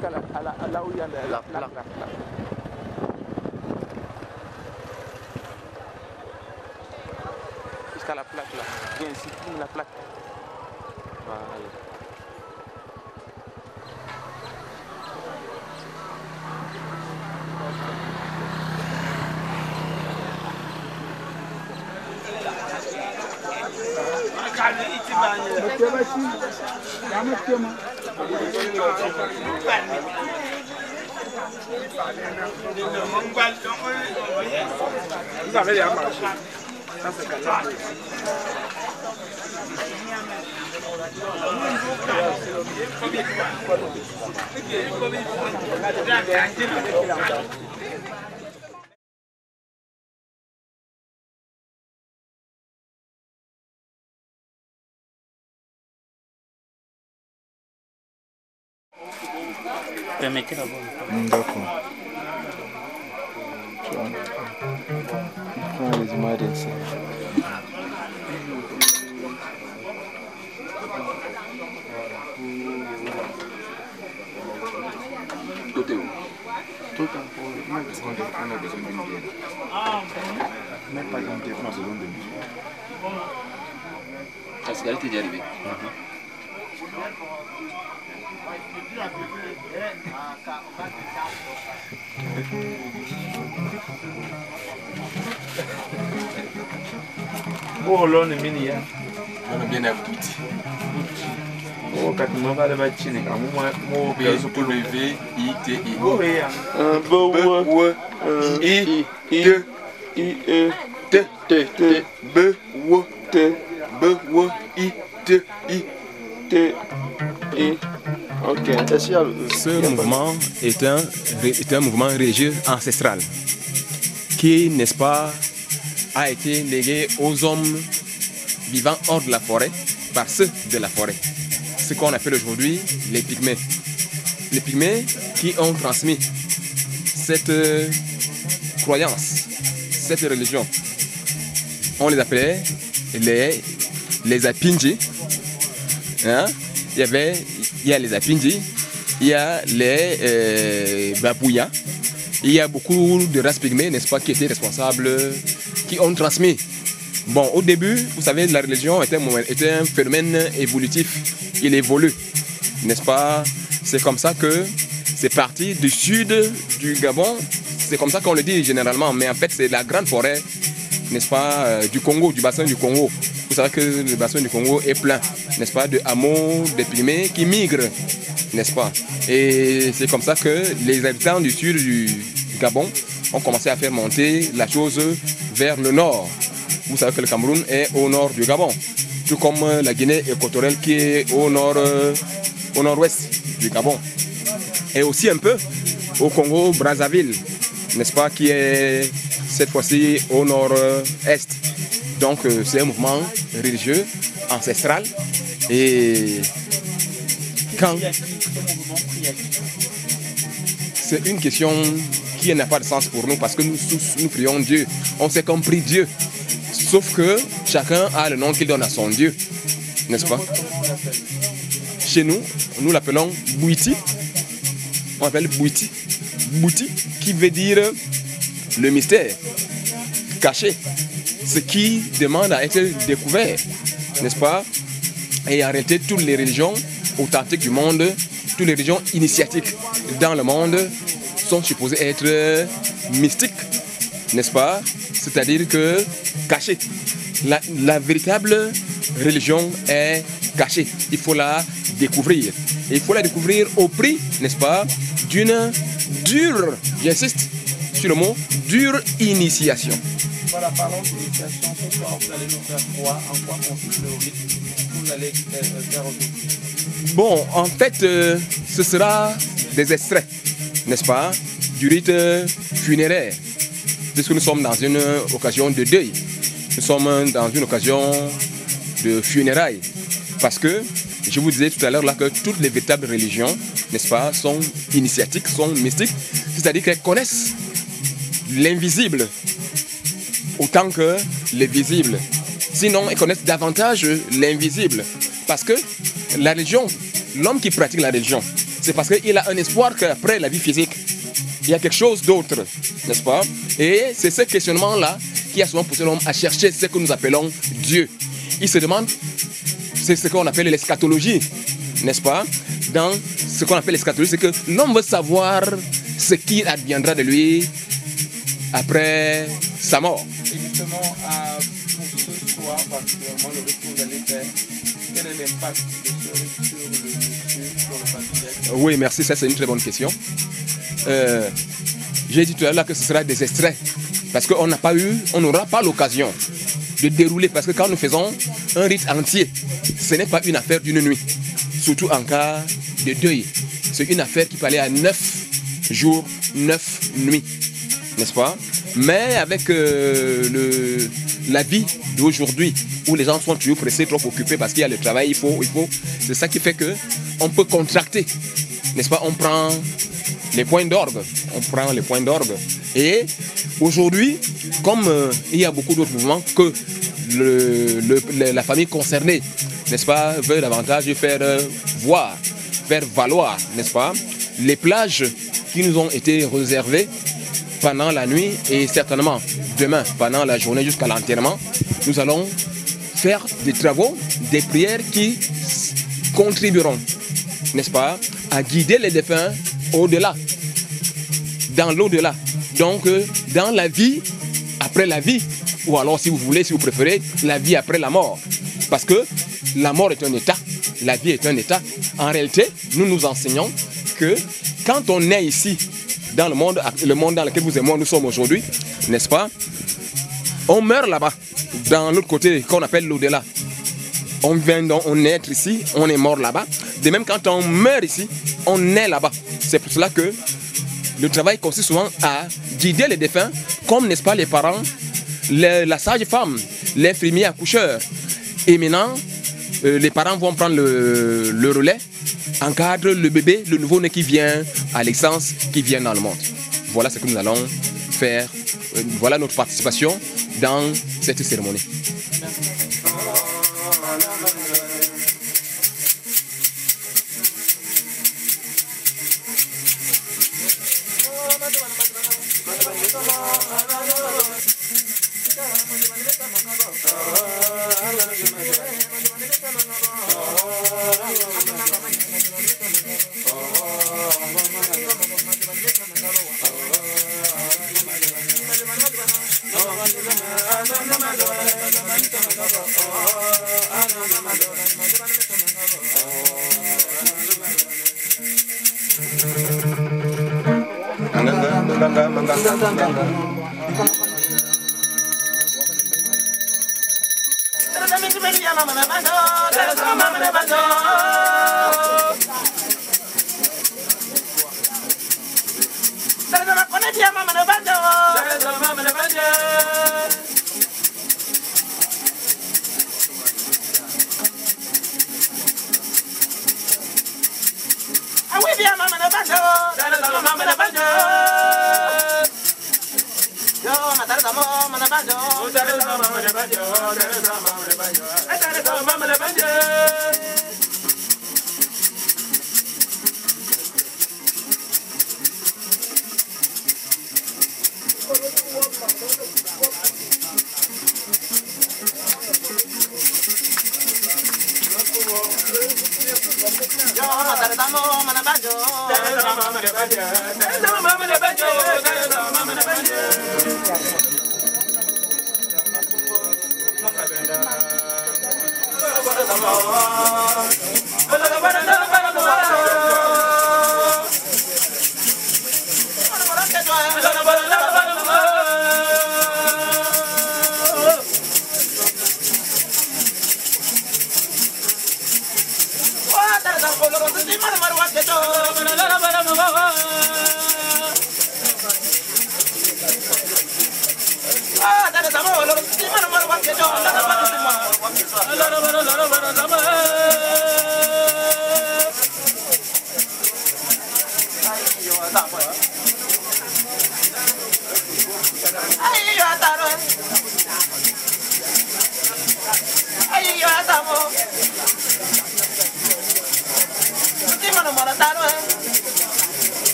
jusqu'à là où il y a la plaque. Jusqu'à la plaque là. Viens ici, la plaque. Voilà. Vous avez déjà marché. Ça c'est calme. Permettez d'abord. D'accord. Tu vois. On prend les images d'ici. Tout est où? Tout en pour. On a besoin d'une bière. Mais pas d'une bière, on a besoin de bière. La cigarette est déjà arrivée. Oh là, on est mini. On a bien abouti. Oh, quand on va aller chez les gars, B-W-I-T-I. Ce mouvement est un mouvement religieux ancestral qui, n'est-ce pas, a été légué aux hommes vivant hors de la forêt par ceux de la forêt. Ce qu'on appelle aujourd'hui les pygmées. Les pygmées qui ont transmis cette croyance, cette religion. On les appelait les Apinji. Hein? Il y a les Apinji, il y a les Babouya, il y a beaucoup de races pygmées, n'est-ce pas, qui étaient responsables, qui ont transmis. Bon, au début, vous savez, la religion était un phénomène évolutif. Il évolue, n'est-ce pas? C'est comme ça que c'est parti du sud du Gabon. C'est comme ça qu'on le dit généralement, mais en fait, c'est la grande forêt, n'est-ce pas, du Congo, du bassin du Congo. Vous savez que le bassin du Congo est plein, n'est-ce pas, de hameaux, de pygmées qui migrent, n'est-ce pas? Et c'est comme ça que les habitants du sud du Gabon ont commencé à faire monter la chose vers le nord. Vous savez que le Cameroun est au nord du Gabon, tout comme la Guinée équatoriale qui est au nord-ouest du Gabon. Et aussi un peu au Congo, Brazzaville, n'est-ce pas, qui est cette fois-ci au nord-est. Donc c'est un mouvement religieux, ancestral. Et quand c'est une question qui n'a pas de sens pour nous parce que nous tous, nous prions Dieu. On sait qu'on prie Dieu. Sauf que chacun a le nom qu'il donne à son Dieu, n'est-ce pas? Chez nous, nous l'appelons Bouiti. On appelle Bouiti. Bouiti qui veut dire le mystère, caché, ce qui demande à être découvert, n'est-ce pas? Et en réalité, toutes les religions authentiques du monde, toutes les religions initiatiques dans le monde sont supposées être mystiques, n'est-ce pas? C'est-à-dire que cachée. La véritable religion est cachée. Il faut la découvrir. Et il faut la découvrir au prix, n'est-ce pas, d'une dure, j'insiste sur le mot, dure initiation. Voilà, parlons d'initiation. Ce soir, vous allez nous faire quoi? En quoi consiste le rite que vous allez faire aujourd'hui? Bon, en fait, ce sera des extraits, n'est-ce pas, du rite funéraire. Puisque nous sommes dans une occasion de deuil. Nous sommes dans une occasion de funérailles. Parce que, je vous disais tout à l'heure là que toutes les véritables religions, n'est-ce pas, sont initiatiques, sont mystiques. C'est-à-dire qu'elles connaissent l'invisible autant que le visible. Sinon, elles connaissent davantage l'invisible. Parce que la religion, l'homme qui pratique la religion, c'est parce qu'il a un espoir qu'après la vie physique, il y a quelque chose d'autre, n'est-ce pas? Et c'est ce questionnement-là qui a souvent poussé l'homme à chercher ce que nous appelons Dieu. Il se demande, c'est ce qu'on appelle l'eschatologie, n'est-ce pas? Dans ce qu'on appelle l'eschatologie, c'est que l'homme veut savoir ce qui adviendra de lui après sa mort. Et justement, pour ce soir, particulièrement, le rite que vous allez faire, quel est l'impact de ce rite sur le monsieur, sur le patriarche? Oui, merci, ça c'est une très bonne question. J'ai dit tout à l'heure que ce sera des extraits, parce qu'on n'aura pas l'occasion de dérouler, parce que quand nous faisons un rite entier, ce n'est pas une affaire d'une nuit, surtout en cas de deuil. C'est une affaire qui peut aller à 9 jours, 9 nuits, n'est-ce pas? Mais avec la vie d'aujourd'hui, où les gens sont toujours pressés, trop occupés, parce qu'il y a le travail, il faut. C'est ça qui fait qu'on peut contracter, n'est-ce pas? On prend les points d'orgue. Et aujourd'hui, comme il y a beaucoup d'autres mouvements que la famille concernée, n'est-ce pas, veut davantage faire valoir, n'est-ce pas, les plages qui nous ont été réservées pendant la nuit et certainement demain, pendant la journée jusqu'à l'enterrement, nous allons faire des travaux, des prières qui contribueront, n'est-ce pas, à guider les défunts au-delà, dans l'au-delà. Donc, dans la vie, après la vie, ou alors si vous voulez, si vous préférez, la vie après la mort. Parce que la mort est un état, la vie est un état. En réalité, nous nous enseignons que quand on est ici, dans le monde dans lequel vous et moi nous sommes aujourd'hui, n'est-ce pas, on meurt là-bas, dans l'autre côté qu'on appelle l'au-delà. On vient donc, on est ici, on est mort là-bas. De même, quand on meurt ici, on est là-bas. C'est pour cela que le travail consiste souvent à guider les défunts, comme, n'est-ce pas, les parents, la sage-femme, l'infirmier accoucheur. Et maintenant, les parents vont prendre le relais, encadrent le bébé, le nouveau-né qui vient à l'existence, qui vient dans le monde. Voilà ce que nous allons faire. Voilà notre participation dans cette cérémonie.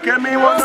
Kemi was